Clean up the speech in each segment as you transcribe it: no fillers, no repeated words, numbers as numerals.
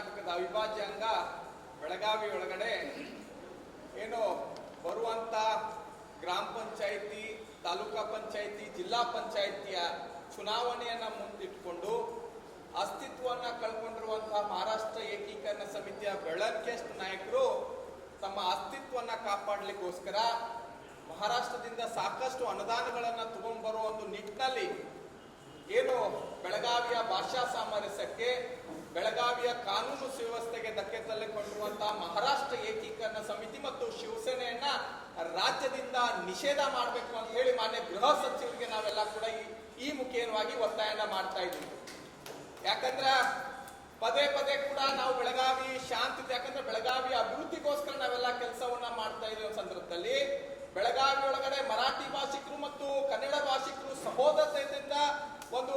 ಕರ್ನಾಟಕದ ಅವಿಭಾಜ್ಯ ಅಂಗ ಬೆಳಗಾವಿ ಒಳಗಡೆ ಏನು ಬರುವಂತ ಗ್ರಾಮ ಪಂಚಾಯಿತಿ, ತಾಲೂಕಾ ಪಂಚಾಯಿತಿ, ಜಿಲ್ಲಾ ಪಂಚಾಯಿತಿಯ ಚುನಾವಣೆಯನ್ನ ಮುಂದಿಟ್ಟುಕೊಂಡು ಅಸ್ತಿತ್ವವನ್ನ ಕಳ್ಕೊಂಡಿರುವಂತಹ ಮಹಾರಾಷ್ಟ್ರ ಏಕೀಕರಣ ಸಮಿತಿಯ ಬೆಳಗ್ಗೆಸ್ಟ್ ನಾಯಕರು ತಮ್ಮ ಅಸ್ತಿತ್ವವನ್ನ ಕಾಪಾಡಲಿಕ್ಕೋಸ್ಕರ ಮಹಾರಾಷ್ಟ್ರದಿಂದ ಸಾಕಷ್ಟು ಅನುದಾನಗಳನ್ನ ತಗೊಂಡ್ಬರೋ ಒಂದು ನಿಟ್ಟಿನಲ್ಲಿ ಏನು ಬೆಳಗಾವಿಯ ಭಾಷಾ ಸಾಮರಸ್ಯಕ್ಕೆ, ಬೆಳಗಾವಿಯ ಕಾನೂನು ಸುವ್ಯವಸ್ಥೆಗೆ ಧಕ್ಕೆ ತಳ್ಳಿಕೊಂಡಿರುವಂತಹ ಮಹಾರಾಷ್ಟ್ರ ಏಕೀಕರಣ ಸಮಿತಿ ಮತ್ತು ಶಿವಸೇನೆಯನ್ನ ರಾಜ್ಯದಿಂದ ನಿಷೇಧ ಮಾಡಬೇಕು ಅಂತ ಹೇಳಿ ಮಾನ್ಯ ಗೃಹ ಸಚಿವರಿಗೆ ನಾವೆಲ್ಲ ಕೂಡ ಈ ಮುಖೇನವಾಗಿ ಒತ್ತಾಯನ ಮಾಡ್ತಾ ಇದ್ದೀವಿ. ಯಾಕಂದ್ರೆ ಪದೇ ಪದೇ ಕೂಡ ನಾವು ಬೆಳಗಾವಿ ಶಾಂತಿ, ಯಾಕಂದ್ರೆ ಬೆಳಗಾವಿಯ ಅಭಿವೃದ್ಧಿಗೋಸ್ಕರ ನಾವೆಲ್ಲ ಕೆಲಸವನ್ನ ಮಾಡ್ತಾ ಇರೋ ಸಂದರ್ಭದಲ್ಲಿ ಬೆಳಗಾವಿ ಒಳಗಡೆ ಮರಾಠಿ ಭಾಷಿಕರು ಮತ್ತು ಕನ್ನಡ ಭಾಷಿಕರು ಸಹೋದರತೆಯಿಂದ ಒಂದು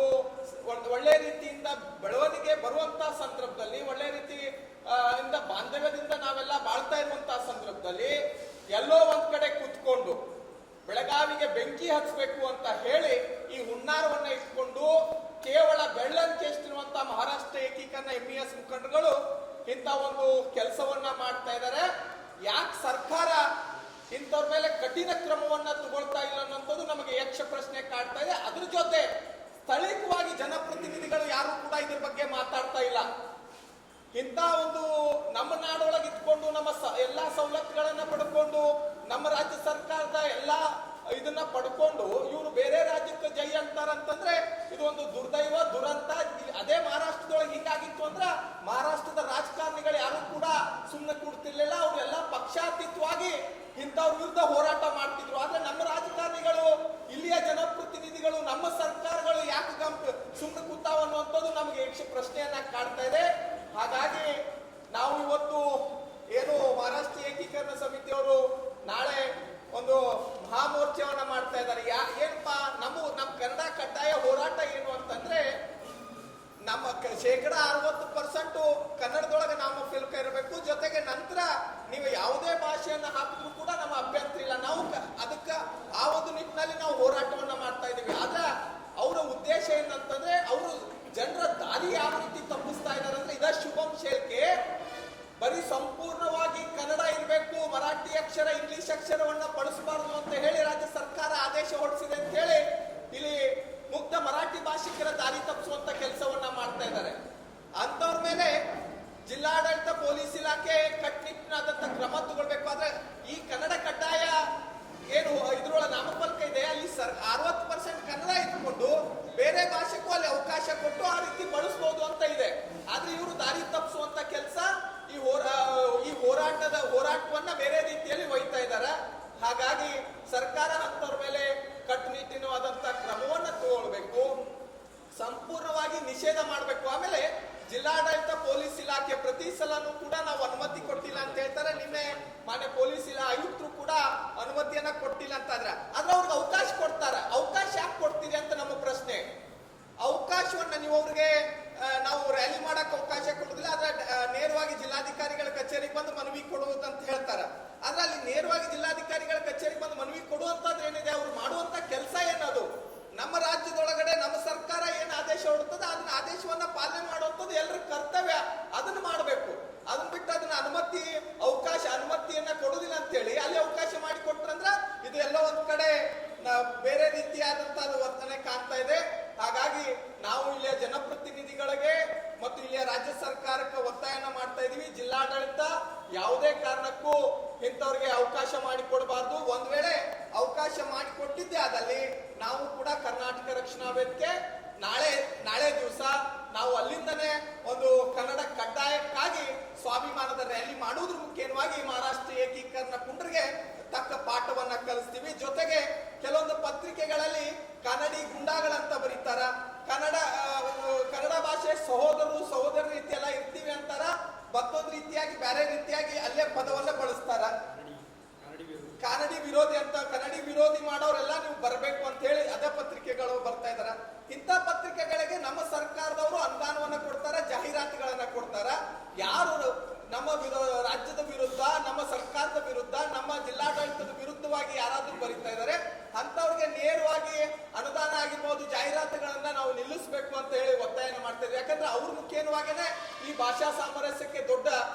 ಒಳ್ಳೆ ರೀತಿಯಿಂದ ಬೆಳವಣಿಗೆ ಬರುವಂತ ಸಂದರ್ಭದಲ್ಲಿ, ಒಳ್ಳೆ ರೀತಿ ಬಾಂಧವ್ಯದಿಂದ ನಾವೆಲ್ಲ ಬಾಳ್ತಾ ಇರುವಂತಹ ಸಂದರ್ಭದಲ್ಲಿ ಎಲ್ಲೋ ಒಂದ್ ಕಡೆ ಕುತ್ಕೊಂಡು ಬೆಳಗಾವಿಗೆ ಬೆಂಕಿ ಹಚ್ಚಬೇಕು ಅಂತ ಹೇಳಿ ಈ ಹುನ್ನಾರವನ್ನ ಇಟ್ಕೊಂಡು ಕೇವಲ ಬೆಳ್ಳಂಕೆಷ್ಟಿರುವಂತಹ ಮಹಾರಾಷ್ಟ್ರ ಏಕೀಕರಣ MES ಮುಖಂಡರುಗಳು ಇಂಥ ಒಂದು ಕೆಲಸವನ್ನ ಮಾಡ್ತಾ ಇದ್ದಾರೆ. ಯಾಕೆ ಸರ್ಕಾರ ಇಂಥವ್ರ ಮೇಲೆ ಕಠಿಣ ಕ್ರಮವನ್ನ ತಗೊಳ್ತಾ ಇಲ್ಲ ಅನ್ನೋದು ನಮಗೆ ಯಕ್ಷ ಪ್ರಶ್ನೆ ಕಾಡ್ತಾ ಇದೆ. ಅದ್ರ ಜೊತೆ ಸ್ಥಳೀಯವಾಗಿ ಜನಪ್ರತಿನಿಧಿಗಳು ಯಾರು ಕೂಡ ಇದ್ರ ಬಗ್ಗೆ ಮಾತಾಡ್ತಾ ಇಲ್ಲ. ಇಂಥ ಒಂದು ನಮ್ಮ ನಾಡೊಳಗೆ ಇಟ್ಕೊಂಡು ನಮ್ಮ ಎಲ್ಲಾ ಸವಲತ್ತುಗಳನ್ನ ಪಡ್ಕೊಂಡು ನಮ್ಮ ರಾಜ್ಯ ಸರ್ಕಾರದ ಎಲ್ಲಾ ಇದನ್ನ ಪಡ್ಕೊಂಡು ಇವರು ಬೇರೆ ರಾಜ್ಯಕ್ಕೆ ಜೈ ಅಂತಾರಂತಂದ್ರೆ ಇದು ಒಂದು ದುರ್ದೈವ, ದುರಂತ. ಅದೇ ಮಹಾರಾಷ್ಟ್ರದೊಳಗೆ ಹಿಂಗಾಗಿತ್ತು ಅಂದ್ರ ಮಹಾರಾಷ್ಟ್ರದ ರಾಜಕಾರಣಿಗಳು ಯಾರು ಕೂಡ ಸುಮ್ಮನೆ ಕೂಡ್ತಿರ್ಲಿಲ್ಲ. ಅವರೆಲ್ಲ ಪಕ್ಷಾತೀತವಾಗಿ ಇಂಥವ್ರ ವಿರುದ್ಧ ಹೋರಾಟ ಮಾಡ್ತಿದ್ರು. ಆದ್ರೆ ನಮ್ಮ ರಾಜಕಾರಣಿಗಳು, ಇಲ್ಲಿಯ ಜನಪ್ರತಿನಿಧಿಗಳು, ನಮ್ಮ ಸರ್ಕಾರಗಳು ಯಾಕೆ ಸುಮ್ಮನೆ ಕೂತಾವ ಅನ್ನುವಂಥದ್ದು ನಮಗೆ ಯಕ್ಷ ಪ್ರಶ್ನೆಯನ್ನ ಕಾಡ್ತಾ ಇದೆ. ಹಾಗಾಗಿ ನಾವು ಇವತ್ತು ಏನು ಮಹಾರಾಷ್ಟ್ರ ಏಕೀಕರಣ ಸಮಿತಿಯವರು ನಾಳೆ ಒಂದು ಮಹಾಮೋರ್ಚಾವನ್ನ ಮಾಡ್ತಾ ಇದ್ದಾರೆ. ಏನಪ್ಪಾ ನಮ್ಮ ಕನ್ನಡ ಕಡ್ಡಾಯ ಹೋರಾಟ ಏನು ಅಂತಂದ್ರೆ ನಮ್ಮ 60% ಕನ್ನಡದೊಳಗೆ ನಾಮಫಲಕ ಇರಬೇಕು. ಜೊತೆಗೆ ನಂತರ ನೀವು ಯಾವುದೇ ಭಾಷೆಯನ್ನ ಹಾಕಿದ್ರು ಕೂಡ ನಮ್ಮ ಅಭ್ಯಂತರ ಇಲ್ಲ. ನಾವು ಅದಕ್ಕೆ ಆ ಒಂದು ನಿಟ್ಟಿನಲ್ಲಿ ನಾವು ಹೋರಾಟವನ್ನ ಮಾಡ್ತಾ ಇದ್ದೀವಿ. ಆದ್ರೆ ಅವರ ಉದ್ದೇಶ ಏನಂತಂದ್ರೆ ಅವರು ಜನರ ದಾರಿ ಯಾವ ರೀತಿ ತಪ್ಪಿಸ್ತಾ ಇದ್ದಾರೆ ಅಂದ್ರೆ ಇದ ಶುಭಂ ಶೇಲ್ಕೆ ಬರೀ ಸಂಪೂರ್ಣವಾಗಿ ಕನ್ನಡ ಇರಬೇಕು, ಮರಾಠಿ ಅಕ್ಷರ, ಇಂಗ್ಲಿಷ್ ಅಕ್ಷರವನ್ನ ಬಳಸಬಾರದು ಅಂತ ಹೇಳಿ ರಾಜ್ಯ ಸರ್ಕಾರ ಆದೇಶ ಹೊರಡಿಸಿದೆ ಅಂತ ಹೇಳಿ ಇಲ್ಲಿ ಮುಗ್ಧ ಮರಾಠಿ ಭಾಷಿಕರ ದಾರಿ ತಪ್ಪಿಸುವಂತ ಕೆಲಸವನ್ನ ಮಾಡ್ತಾ ಇದ್ದಾರೆ. ಅಂತವ್ರ ಮೇಲೆ ಜಿಲ್ಲಾಡಳಿತ, ಪೊಲೀಸ್ ಇಲಾಖೆ ಕಟ್ಟುನಿಟ್ಟಿನಾದಂತ ಕ್ರಮ ತಗೊಳ್ಬೇಕಾದ್ರೆ ಈ ಕನ್ನಡ ಕಡ್ಡಾಯ ಏನು ಇದ್ರೊಳಗೆ ನಾಮಫಲಕ ಇದೆ ಅಲ್ಲಿ 60% ಕನ್ನಡ ಇಟ್ಕೊಂಡು ಬೇರೆ ಭಾಷೆಗೂ ಅಲ್ಲಿ ಅವಕಾಶ ಕೊಟ್ಟು ಆ ರೀತಿ ಬಳಸಬಹುದು ಅಂತ ಇದೆ. ಆದ್ರೆ ಇವರು ದಾರಿ ತಪ್ಪಿಸುವಂತ ಕೆಲಸ ಈ ಹೋರಾಟವನ್ನ ಬೇರೆ ರೀತಿಯಲ್ಲಿ ಒಯ್ತಾ ಇದ್ದಾರೆ. ಹಾಗಾಗಿ ಸರ್ಕಾರ ಅಂತವ್ರ ಮೇಲೆ ಕಟ್ಟುನಿಟ್ಟಿನವಾದಂತ ಕ್ರಮವನ್ನ ತಗೊಳ್ಬೇಕು, ಸಂಪೂರ್ಣವಾಗಿ ನಿಷೇಧ ಮಾಡಬೇಕು. ಆಮೇಲೆ ಜಿಲ್ಲಾಡಳಿತ, ಪೊಲೀಸ್ ಇಲಾಖೆ ಪ್ರತಿ ಸಲನೂ ಕೂಡ ನಾವು ಅನುಮತಿ ಕೊಟ್ಟಿಲ್ಲ ಅಂತ ಹೇಳ್ತಾರೆ. ನಿನ್ನೆ ಮಾನ್ಯ ಪೊಲೀಸ್ ಆಯುಕ್ತರು ಕೂಡ ಅನುಮತಿಯನ್ನ ಕೊಟ್ಟಿಲ್ಲ ಅಂತ ಆದ್ರೆ ಅವ್ರಿಗೆ ಅವಕಾಶ ಕೊಡ್ತಾರೆ. ಅವಕಾಶ ಯಾಕೆ ಕೊಡ್ತೀರಿ ಅಂತ ನಮ್ಮ ಪ್ರಶ್ನೆ. ಅವಕಾಶವನ್ನ ನೀವು ಅವ್ರಿಗೆ ನಾವು ರ್ಯಾಲಿ ಮಾಡಕ್ ಅವಕಾಶ ಕೊಡುದಿಲ್ಲ, ಆದ್ರೆ ನೇರವಾಗಿ ಜಿಲ್ಲಾಧಿಕಾರಿಗಳ ಕಚೇರಿಗೆ ಬಂದು ಮನವಿ ಕೊಡುವುದು ಅಂತ ಹೇಳ್ತಾರೆ. ಆದ್ರೆ ಅಲ್ಲಿ ನೇರವಾಗಿ ಜಿಲ್ಲಾಧಿಕಾರಿಗಳ ಕಚೇರಿಗೆ ಬಂದು ಮನವಿ ಕೊಡುವಂತದ್ದು ಏನಿದೆ, ಅವ್ರು ಮಾಡುವಂತ ಕೆಲಸ ಏನದು, ನಮ್ಮ ರಾಜ್ಯದೊಳಗಡೆ ನಮ್ಮ ಸರ್ಕಾರ ಏನ್ ಆದೇಶ ಹೊರಡ್ತದೆ ಅದನ್ನ ಆದೇಶವನ್ನ ಪಾಲನೆ ಮಾಡುವಂಥದ್ದು ಎಲ್ಲರ ಕರ್ತವ್ಯ. ಅದನ್ನ ಮಾಡಬೇಕು. ಅದನ್ನ ಬಿಟ್ಟು ಅದನ್ನ ಅನುಮತಿಯನ್ನ ಕೊಡುದಿಲ್ಲ ಅಂತೇಳಿ ಅಲ್ಲಿ ಅವಕಾಶ ಮಾಡಿಕೊಟ್ರಂದ್ರ ಇದು ಎಲ್ಲ ಒಂದ್ ಕಡೆ ಬೇರೆ ರೀತಿಯಾದಂತಹ ವರ್ತನೆ ಕಾಣ್ತಾ ಇದೆ. ಹಾಗಾಗಿ ನಾವು ಇಲ್ಲಿಯ ಜನಪ್ರತಿನಿಧಿಗಳಿಗೆ ಮತ್ತು ಇಲ್ಲಿಯ ರಾಜ್ಯ ಸರ್ಕಾರಕ್ಕೆ ಒತ್ತಾಯನ ಮಾಡ್ತಾ ಇದೀವಿ. ಜಿಲ್ಲಾಡಳಿತ ಯಾವುದೇ ಕಾರಣಕ್ಕೂ ಇಂಥವ್ರಿಗೆ ಅವಕಾಶ ಮಾಡಿಕೊಡಬಾರ್ದು. ಒಂದ್ ವೇಳೆ ಅವಕಾಶ ಮಾಡಿಕೊಟ್ಟಿದ್ದೆ ಆದಲ್ಲಿ ನಾವು ಕೂಡ ಕರ್ನಾಟಕ ರಕ್ಷಣಾ ವೇದಿಕೆ ನಾಳೆ ದಿವಸ ನಾವು ಅಲ್ಲಿಂದನೇ ಒಂದು ಕನ್ನಡ ಕಡ್ಡಾಯಕ್ಕಾಗಿ ಸ್ವಾಭಿಮಾನದ ರ್ಯಾಲಿ ಮಾಡುವುದ್ರ ಮುಖ್ಯವಾಗಿ ಮಹಾರಾಷ್ಟ್ರ ಏಕೀಕರಣ ಪುಂಡರಿಗೆ ತಕ್ಕ ಪಾಠವನ್ನ ಕಲಿಸ್ತೀವಿ. ಜೊತೆಗೆ ಕೆಲವೊಂದು ಪತ್ರಿಕೆಗಳಲ್ಲಿ ಕನ್ನಡಿ ಗುಂಡಾಗಳಂತ ಬರೀತಾರ, ಕನ್ನಡ ಭಾಷೆ ಸಹೋದರ ರೀತಿಯೆಲ್ಲ ಇರ್ತೀವಿ ಅಂತಾರ, ಮತ್ತೊಂದು ರೀತಿಯಾಗಿ ಬೇರೆ ರೀತಿಯಾಗಿ ಅಲ್ಲೇ ಪದವನ್ನ ಬಳಸ್ತಾರ. ಕನ್ನಡಿ ವಿರೋಧಿ ಅಂತ, ಕನ್ನಡಿ ವಿರೋಧಿ ಮಾಡೋರೆಲ್ಲ ನೀವು ಬರಬೇಕು ಅಂತ ಹೇಳಿ ಅದೇ ಪತ್ರಿಕೆಗಳು ಬರ್ತಾ ಇದಾರ. ಇಂಥ ಪತ್ರಿಕೆಗಳಿಗೆ ನಮ್ಮ ಸರ್ಕಾರದವರು ಅನುದಾನವನ್ನ ಕೊಡ್ತಾರ, ಜಾಹೀರಾತುಗಳನ್ನ ಕೊಡ್ತಾರ. ಯಾರು ನಮ್ಮ ರಾಜ್ಯದ ವಿರುದ್ಧ, ನಮ್ಮ ಸರ್ಕಾರದ ವಿರುದ್ಧ, ನಮ್ಮ ಜಿಲ್ಲಾಡಳಿತದ ವಿರುದ್ಧವಾಗಿ ಯಾರಾದ್ರೂ ಬರೀತಾ ಇದ್ದಾರೆ ಅಂತವ್ರಿಗೆ ನೇರವಾಗಿ ಅನುದಾನ ಆಗಿರ್ಬೋದು, ಜಾಹೀರಾತುಗಳನ್ನ ನಾವು ನಿಲ್ಲಿಸಬೇಕು ಅಂತ ಹೇಳಿ ಒತ್ತಾಯನ ಮಾಡ್ತಾ ಇದ್ದೀವಿ. ಯಾಕಂದ್ರೆ ಅವ್ರ ಮುಖ್ಯವಾಗೇನೆ ಈ ಭಾಷಾ ಸಾಮರಸ್ಯಕ್ಕೆ ದೊಡ್ಡ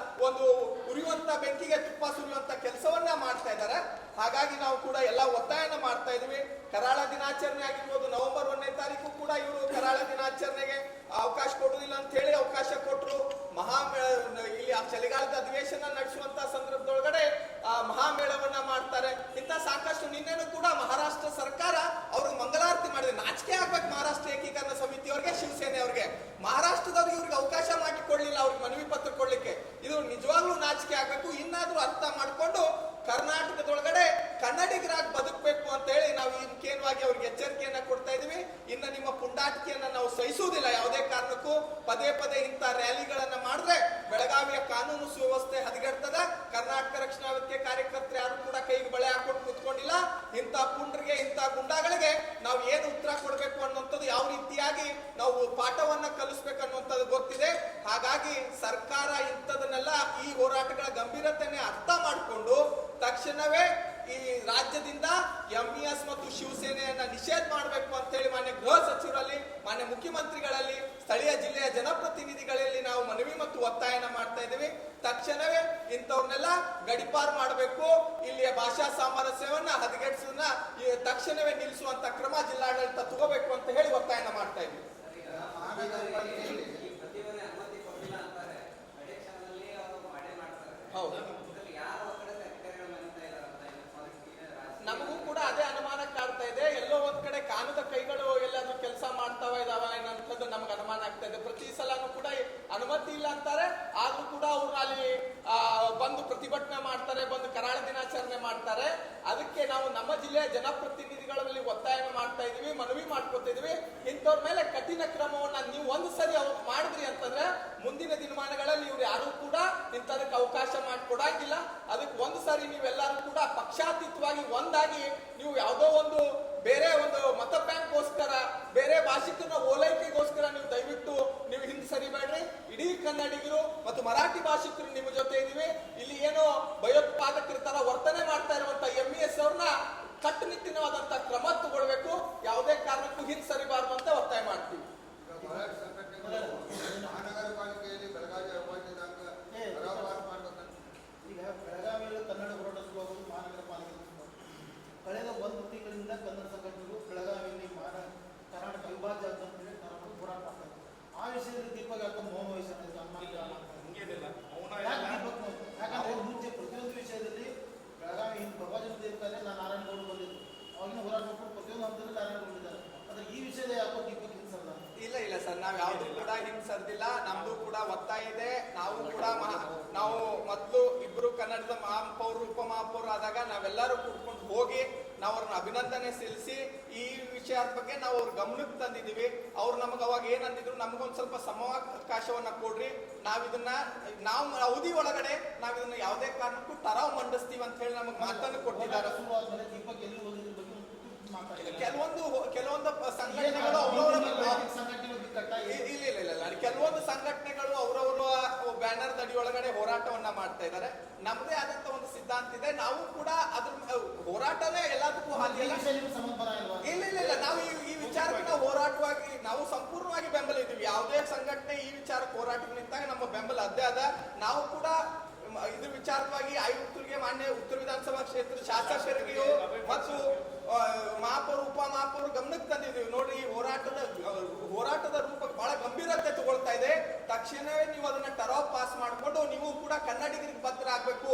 ಒಂದು ಉರಿಯುವಂತ ಬೆಂಕಿಗೆ ತುಪ್ಪ ಸುರಿಯುವಂತ ಕೆಲಸವನ್ನ ಮಾಡ್ತಾ ಇದ್ದಾರೆ. ಹಾಗಾಗಿ ನಾವು ಕೂಡ ಎಲ್ಲ ಒತ್ತಾಯನ ಮಾಡ್ತಾ ಇದೀವಿ. ಕರಾಳ ದಿನಾಚರಣೆ ಆಗಿರ್ಬೋದು, ನವೆಂಬರ್ 1ನೇ ತಾರೀಕು ಕೂಡ ಇವರು ಕರಾಳ ದಿನಾಚರಣೆಗೆ ಅವಕಾಶ ಕೊಡುವುದಿಲ್ಲ ಅಂತ ಹೇಳಿ ಅವಕಾಶ ಕೊಟ್ಟರು. ಇಲ್ಲಿ ಚಳಿಗಾಲದ ಅಧಿವೇಶನ ನಡೆಸುವಂತ ಸಂದರ್ಭದೊಳಗಡೆ ಮಹಾಮೇಳವನ್ನ ಮಾಡ್ತಾರೆ. ಇಂತ ಸಾಕಷ್ಟು ನಿನ್ನೆನೂ ಕೂಡ ಮಹಾರಾಷ್ಟ್ರ ಸರ್ಕಾರ ಅವ್ರಿಗೆ ಮಂಗಳಾರತಿ ಮಾಡಿದೆ. ನಾಚಿಕೆ ಆಗ್ಬೇಕು ಮಹಾರಾಷ್ಟ್ರ ಏಕೀಕರಣ ಸಮಿತಿಯವ್ರಿಗೆ, ಶಿವಸೇನೆ ಅವ್ರಿಗೆ. ಮಹಾರಾಷ್ಟ್ರದವ್ರಿಗೆ ಇವ್ರಿಗೆ ಅವಕಾಶ ಮಾಡಿಕೊಡ್ಲಿಲ್ಲ ಅವ್ರಿಗೆ ಮನವಿ ಪತ್ರ ಕೊಡ್ಲಿಕ್ಕೆ. ಇದು ನಿಜವಾಗ್ಲೂ ನಾಚಿಕೆ ಆಗ್ಬೇಕು. ಇನ್ನಾದ್ರೂ ಅರ್ಥ ಮಾಡ್ಕೊಂಡು ಕರ್ನಾಟಕದೊಳಗಡೆ ಕನ್ನಡಿಗರಾಗಿ ಬದುಕಬೇಕು ಅಂತ ಹೇಳಿ ನಾವು ಮುಖ್ಯವಾಗಿ ಅವ್ರಿಗೆ ಎಚ್ಚರಿಕೆಯನ್ನ ಕೊಡ್ತಾ ಇದೀವಿ. ಇನ್ನು ನಿಮ್ಮ ಪುಂಡಾಟಿಕೆಯನ್ನ ನಾವು ಸಹಿಸುವುದಿಲ್ಲ ಯಾವುದೇ ಕಾರಣಕ್ಕೂ. ಪದೇ ಪದೇ ಇಂಥ ರ್ಯಾಲಿಗಳನ್ನ ಮಾಡಿದ್ರೆ ಬೆಳಗಾವಿಯ ಕಾನೂನು ಸುವ್ಯವಸ್ಥೆ ಹದಗೆಡ್ತದ. ಕರ್ನಾಟಕ ರಕ್ಷಣಾ ವೇದಿಕೆ ಕಾರ್ಯಕರ್ತರು ಯಾರು ಕೂಡ ಕೈಗೆ ಬಳೆ ಹಾಕೊಂಡು ಕೂತ್ಕೊಂಡಿಲ್ಲ. ಇಂಥ ಪುಂಡ್ರಿಗೆ, ಇಂಥ ಗುಂಡಾಗಳಿಗೆ ನಾವು ಏನು ಉತ್ತರ ಕೊಡಬೇಕು ಅನ್ನುವಂಥದ್ದು, ಯಾವ ರೀತಿಯಾಗಿ ನಾವು ಪಾಠವನ್ನ ಕಲಿಸ್ಬೇಕು ಅನ್ನುವಂಥದ್ದು ಗೊತ್ತಿದೆ. ಹಾಗಾಗಿ ಸರ್ಕಾರ ಇಂಥದನ್ನೆಲ್ಲ, ಈ ಹೋರಾಟಗಳ ಗಂಭೀರತೆಯನ್ನೇ ಅರ್ಥ ಮಾಡಿಕೊಂಡು ತಕ್ಷಣವೇ ಈ ರಾಜ್ಯದಿಂದ ಎಂಇಎಸ್ ಮತ್ತು ಶಿವಸೇನೆಯನ್ನ ನಿಷೇಧ ಮಾಡಬೇಕು ಅಂತ ಹೇಳಿ ಮಾನ್ಯ ಗೃಹ ಸಚಿವರಲ್ಲಿ, ಮಾನ್ಯ ಮುಖ್ಯಮಂತ್ರಿಗಳಲ್ಲಿ, ಸ್ಥಳೀಯ ಜಿಲ್ಲೆಯ ಜನಪ್ರತಿನಿಧಿಗಳಲ್ಲಿ ನಾವು ಮನವಿ ಮತ್ತು ಒತ್ತಾಯನ ಮಾಡ್ತಾ ಇದ್ದೀವಿ. ತಕ್ಷಣವೇ ಇಂಥವ್ರನ್ನೆಲ್ಲ ಗಡಿಪಾರು ಮಾಡಬೇಕು. ಇಲ್ಲಿಯ ಭಾಷಾ ಸಾಮರಸ್ಯವನ್ನ ಹದಗೆಡಿಸೋದನ್ನ ತಕ್ಷಣವೇ ನಿಲ್ಲಿಸುವಂತ ಕ್ರಮ ಜಿಲ್ಲಾಡಳಿತ ತಗೋಬೇಕು ಅಂತ ಹೇಳಿ ಒತ್ತಾಯನ ಮಾಡ್ತಾ ಇದ್ದೀವಿ. ಹೌದು, ನಮಗೂ ಕೂಡ ಅದೇ ಅನುಮಾನ ಕಾಡ್ತಾ ಇದೆ. ಎಲ್ಲೋ ಒಂದ್ ಕಡೆ ಕಾನೂದ ಕೈಗಳು ಎಲ್ಲಾದ್ರೂ ಕೆಲಸ ಮಾಡ್ತಾವ ಇದಾವ ಏನಂತದ್ದು ನಮ್ಗೆ ಅನುಮಾನ ಆಗ್ತಾ ಇದೆ. ಪ್ರತಿ ಸಲನೂ ಕೂಡ ಅನುಮತಿ ಇಲ್ಲ ಅಂತಾರೆ, ಆದ್ರೂ ಕೂಡ ಅವ್ರು ಅಲ್ಲಿ ಬಂದು ಪ್ರತಿಭಟನೆ ಮಾಡ್ತಾರೆ, ಬಂದು ಕರಾಳ ದಿನಾಚರಣೆ ಮಾಡ್ತಾರೆ. ಅದಕ್ಕೆ ನಾವು ನಮ್ಮ ಜಿಲ್ಲೆಯ ಜನಪ್ರತಿನಿಧಿಗಳಲ್ಲಿ ಒತ್ತಾಯ ಮಾಡ್ತಾ ಇದೀವಿ, ಮನವಿ ಮಾಡ್ಕೊತಾ ಇದೀವಿ. ಇಂಥವ್ರ ಮೇಲೆ ಕಠಿಣ ಕ್ರಮವನ್ನ ನೀವು ಒಂದು ಸರಿ ಅವ್ರು ಮಾಡಿದ್ರಿ ಅಂತಂದ್ರೆ ಮುಂದಿನ ದಿನಮಾನಗಳಲ್ಲಿ ಇವ್ರು ಯಾರು ಕೂಡ ಇಂಥದಕ್ಕೆ ಅವಕಾಶ ಮಾಡಿಕೊಡಂಗಿಲ್ಲ. ಅದಕ್ಕೆ ಒಂದು ಸಾರಿ ನೀವೆಲ್ಲರೂ ಕೂಡ ಪಕ್ಷಾತೀತವಾಗಿ ಒಂದಾಗಿ, ನೀವು ಯಾವುದೋ ಒಂದು ಬೇರೆ ಒಂದು ಮತ ಬ್ಯಾಂಕ್ಗೋಸ್ಕರ, ಬೇರೆ ಭಾಷಿಕನ ಓಲೈಕೆಗೋಸ್ಕರ ನೀವು ದಯವಿಟ್ಟು ನೀವು ಹಿಂದೆ ಸರಿಬೇಡ್ರಿ. ಇಡೀ ಕನ್ನಡಿಗರು ಮತ್ತು ಮರಾಠಿ ಭಾಷಿಕರು ನಿಮ್ಮ ಜೊತೆ ಇದೀವಿ. ಇಲ್ಲಿ ಏನೋ ಭಯೋತ್ಪಾದಕರ ತರ ವರ್ತನೆ ಮಾಡ್ತಾ ಇರುವಂತ ಎಂಇಎಸ್ ಅವ್ರನ್ನ ಕಟ್ಟುನಿಟ್ಟಿನವಾದಂತ ಕ್ರಮ ತಗೊಳ್ಬೇಕು. ಯಾವುದೇ ಕಾರಣಕ್ಕೂ ಹಿಂದೆ ಸರಿಬಾರ್ದು ಅಂತ ಒತ್ತಾಯ ಮಾಡ್ತೀವಿ. ಬೆಳಗಾವಿಯಲ್ಲಿ ಕನ್ನಡ ಹೋರಾಟ ಶುರುವಾಗುವುದು ಮಹಾನಗರ ಪಾಲಿಕೆ ಕಳೆದ 1 ತಿಂಗಳಿಂದ ಕನ್ನಡ ಸಂಘಟನೆಗಳು ಬೆಳಗಾವಿಯಲ್ಲಿ ಕರ್ನಾಟಕ ಅವಿಭಾಜ್ಯ ಅಂತೇಳಿ ಹೋರಾಟ ಮಾಡ್ತಾರೆ. ಆ ವಿಷಯದಲ್ಲಿ ದೀಪಕ್ ಯಾಕೆ ಮೌನ ವಹಿಸಿದ್ದಾರೆ? ಯಾಕಂದ್ರೆ ಮುಂಚೆ ಪ್ರತಿಯೊಂದು ವಿಷಯದಲ್ಲಿ ಬೆಳಗಾವಿ ಪ್ರವಾಸದ ಇರ್ತಾರೆ. ನಾನು ನಾರಾಯಣಗೌಡ ಬಂದಿದ್ದು ಅವಾಗಿನ ಹೋರಾಟ ಮಾಡ್ಕೊಂಡು ಪ್ರತಿಯೊಂದು ಹಂತದಲ್ಲಿ ನಾರಾಯಣಗೌಡಿದ್ದಾರೆ. ಆದ್ರೆ ಈ ವಿಷಯದ ಯಾಕೋ ದೀಪಕ್ ಹಿಂಸರ್ದ? ಇಲ್ಲ ಸರ್, ನಾವ್ ಯಾವ್ದು ಕೂಡ ಹಿಂಸರ್ದಿಲ್ಲ. ನಮ್ದು ಕೂಡ ಒತ್ತಾಯ ಇದೆ. ನಾವು ಕೂಡ ನಾವು ಮೊದಲು ಇಬ್ರು ಕನ್ನಡದ ಮಹಾಪೌರರು, ಉಪಮಹಾಪೌರರು ಆದಾಗ ನಾವೆಲ್ಲರೂ ಕೂತ್ಕೊಂಡು ಹೋಗಿ ನಾವು ಅವ್ರನ್ನ ಅಭಿನಂದನೆ ಸಲ್ಲಿಸಿ ಈ ವಿಷಯದ ಬಗ್ಗೆ ನಾವು ಅವ್ರ ಗಮನಕ್ಕೆ ತಂದಿದ್ದೀವಿ. ಅವ್ರು ನಮಗೆ ಅವಾಗ ಏನಂದಿದ್ರು, ನಮಗೊಂದು ಸ್ವಲ್ಪ ಸಮಯಾವಕಾಶವನ್ನ ಕೊಡ್ರಿ, ನಾವು ಅವಧಿ ಒಳಗಡೆ ನಾವಿದನ್ನ ಯಾವುದೇ ಕಾರಣಕ್ಕೂ ಟರಾವ್ ಮಂಡಿಸ್ತೀವಿ ಅಂತ ಹೇಳಿ ನಮಗೆ ಮಾತನ್ನು ಕೊಟ್ಟಿದ್ದಾರೆ. ಕೆಲವೊಂದು ಸಂಘಟನೆಗಳು ಕೆಲವೊಂದು ಸಂಘಟನೆಗಳು ಅವರವರ ಬ್ಯಾನರ್ ದಡಿ ಒಳಗಡೆ ಹೋರಾಟವನ್ನ ಮಾಡ್ತಾ ಇದ್ದಾರೆ. ನಮ್ಮದೇ ಆದಂತ ಒಂದು ಸಿದ್ಧಾಂತ ಇದೆ. ನಾವು ಕೂಡ ಅದ್ರ ಹೋರಾಟನೇ ಎಲ್ಲದಕ್ಕೂ ಹಾದಿಯಲ್ಲ. ಇಲ್ಲ, ನಾವು ಈ ವಿಚಾರಕ್ಕೆ ನಾವು ಹೋರಾಟವಾಗಿ ನಾವು ಸಂಪೂರ್ಣವಾಗಿ ಬೆಂಬಲ ಇದ್ದೀವಿ. ಯಾವುದೇ ಸಂಘಟನೆ ಈ ವಿಚಾರಕ್ಕೆ ಹೋರಾಟಕ್ಕೆ ನಿಂತಾಗ ನಮ್ಮ ಬೆಂಬಲ ಅದೇ ಅದ. ನಾವು ಕೂಡ ಇದ್ರ ವಿಚಾರವಾಗಿ ಆಯುಕ್ತರಿಗೆ, ಮಾನ್ಯ ಉತ್ತರ ವಿಧಾನಸಭಾ ಕ್ಷೇತ್ರದ ಶಾಸಕರಿಗೂ ಮತ್ತು ಮಹಾಪೌರ, ಉಪಮಹಾಪೌರ ಗಮನಕ್ಕೆ ತಂದಿದ್ದೀವಿ. ನೋಡ್ರಿ, ಈ ಹೋರಾಟದ ರೂಪ ಬಹಳ ಗಂಭೀರತೆ ತಗೊಳ್ತಾ ಇದೆ. ತಕ್ಷಣವೇ ನೀವು ಅದನ್ನ ಟರಾವ್ ಪಾಸ್ ಮಾಡಿಕೊಂಡು ನೀವು ಕೂಡ ಕನ್ನಡಿಗರಿಗೆ ಭದ್ರ ಆಗ್ಬೇಕು.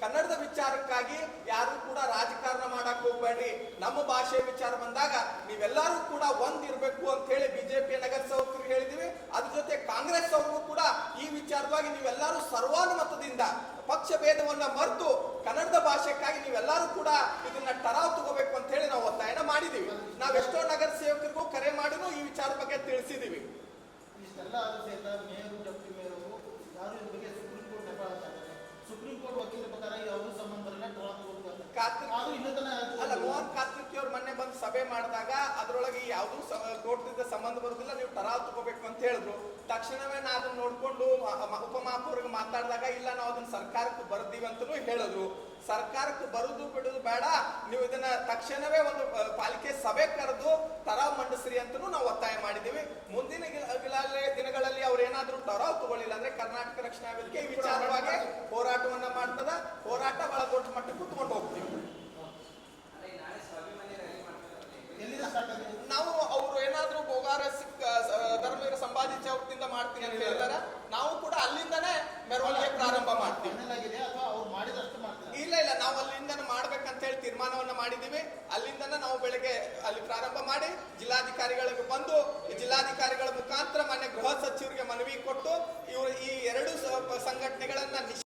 ಕನ್ನಡದ ವಿಚಾರಕ್ಕಾಗಿ ಯಾರು ಕೂಡ ರಾಜಕಾರಣ ಮಾಡಕ್ ಹೋಗ್ಬೇಡ್ರಿ. ನಮ್ಮ ಭಾಷೆ ವಿಚಾರ ಬಂದಾಗ ನೀವೆಲ್ಲರೂ ಕೂಡ ಒಂದಿರ್ಬೇಕು ಅಂತ ಹೇಳಿ ಬಿಜೆಪಿಯ ನಗರ ಸೇವಕರಿಗೆ ಹೇಳಿದೀವಿ. ಅದ್ರ ಜೊತೆ ಕಾಂಗ್ರೆಸ್ ಅವ್ರಿಗೂ ಕೂಡ ಈ ವಿಚಾರವಾಗಿ ನೀವೆಲ್ಲರೂ ಸರ್ವಾನುಮತದಿಂದ ಪಕ್ಷ ಭೇದವನ್ನ ಮರೆತು ಕನ್ನಡದ ಭಾಷೆಗಾಗಿ ನೀವೆಲ್ಲರೂ ಕೂಡ ಇದನ್ನ ಟರಾವ್ ತಗೋಬೇಕು ಅಂತ ಹೇಳಿ ನಾವು ಒತ್ತಾಯನ ಮಾಡಿದೀವಿ. ನಾವೆಷ್ಟೋ ನಗರ ಸೇವಕರಿಗೂ ಕರೆ ಮಾಡಿನೂ ಈ ವಿಚಾರ ಬಗ್ಗೆ ತಿಳಿಸಿದೀವಿ. ಸುಪ್ರೀಂ ಕೋರ್ಟ್ ವಕೀಲರ ಪ್ರಕಾರ ಯಾವುದೂ ಸಂಬಂಧ ಅಲ್ಲ, ಮೋಹನ್ ಕಾರ್ತಿಕ್ ಅವ್ರು ಮೊನ್ನೆ ಬಂದು ಸಭೆ ಮಾಡಿದಾಗ ಅದ್ರೊಳಗೆ ಯಾವ್ದು ಕೋರ್ಟ್ನಿಂದ ಸಂಬಂಧ ಬರುದಿಲ್ಲ, ನೀವು ಟರಾವ್ ತಗೋಬೇಕು ಅಂತ ಹೇಳಿದ್ರು. ತಕ್ಷಣವೇ ನಾ ಅದನ್ನ ನೋಡ್ಕೊಂಡು ಉಪಮಹಾಪೌರಿಗೆ ಮಾತಾಡಿದಾಗ ಇಲ್ಲ, ನಾವು ಅದನ್ನ ಸರ್ಕಾರಕ್ಕೆ ಬರ್ದೀವಿ ಅಂತಲೂ ಹೇಳಿದ್ರು. ಸರ್ಕಾರಕ್ಕೆ ಬರುದು ಬಿಡುದು ಬೇಡ, ನೀವು ಇದನ್ನ ತಕ್ಷಣವೇ ಒಂದು ಪಾಲಿಕೆ ಸಭೆ ಕರೆದು ಟರಾವ್ ಮಂಡಿಸ್ರಿ ಅಂತಲೂ ನಾವು ಒತ್ತಾಯ ಮಾಡಿದೀವಿ. ಮುಂದಿನ ದಿನಗಳಲ್ಲಿ ಅವ್ರು ಏನಾದ್ರೂ ಟರಾವ್ ತಗೊಳ್ಳಿಲ್ಲ ಅಂದ್ರೆ ಕರ್ನಾಟಕ ರಕ್ಷಣಾ ವೇದಿಕೆ ಈ ವಿಚಾರವಾಗಿ ಹೋರಾಟವನ್ನ ಮಾಡ್ತದ. ಹೋರಾಟ ಬಹಳ ದೊಡ್ಡ ಮಟ್ಟಕ್ಕೆ ಕುತ್ಕೊಂಡು ಹೋಗ್ತೀವಿ. ಎಲ್ಲಿಂದ ಸ್ಟಾರ್ಟ್ ಆಗಿದೆ? ನಾವು ಅವರು ಏನಾದ್ರೂ ಬೋಗಾರಸ್ ಧರ್ಮವೀರ ಸಂಭಾಜಿ ಚೌಕದಿಂದ ಮಾಡ್ತೀನಿ ಅಂತ ಹೇಳಿದಾರ, ನಾವು ಕೂಡ ಅಲ್ಲಿಂದನೇ ಮೆರವಣಿಗೆ ಪ್ರಾರಂಭ ಮಾಡ್ತೀವಿ. ಫೈನಲ್ ಆಗಿದೆ ಅಥವಾ ಅವ್ರು ಮಾಡಿದಷ್ಟು ಮಾಡ್ತಾರೆ? ಇಲ್ಲ, ನಾವು ಅಲ್ಲಿಂದನೇ ಮಾಡ್ಬೇಕಂತ ಹೇಳಿ ತೀರ್ಮಾನವನ್ನ ಮಾಡಿದೀವಿ. ಅಲ್ಲಿಂದನೇ ನಾವು ಬೆಳಗ್ಗೆ ಅಲ್ಲಿ ಪ್ರಾರಂಭ ಮಾಡಿ ಜಿಲ್ಲಾಧಿಕಾರಿಗಳಿಗೆ ಬಂದು ಈ ಜಿಲ್ಲಾಧಿಕಾರಿಗಳ ಮುಖಾಂತರ ಮಾನ್ಯ ಗೃಹ ಸಚಿವರಿಗೆ ಮನವಿ ಕೊಟ್ಟು ಇವರು ಈ ಎರಡು ಸಂಘಟನೆಗಳನ್ನ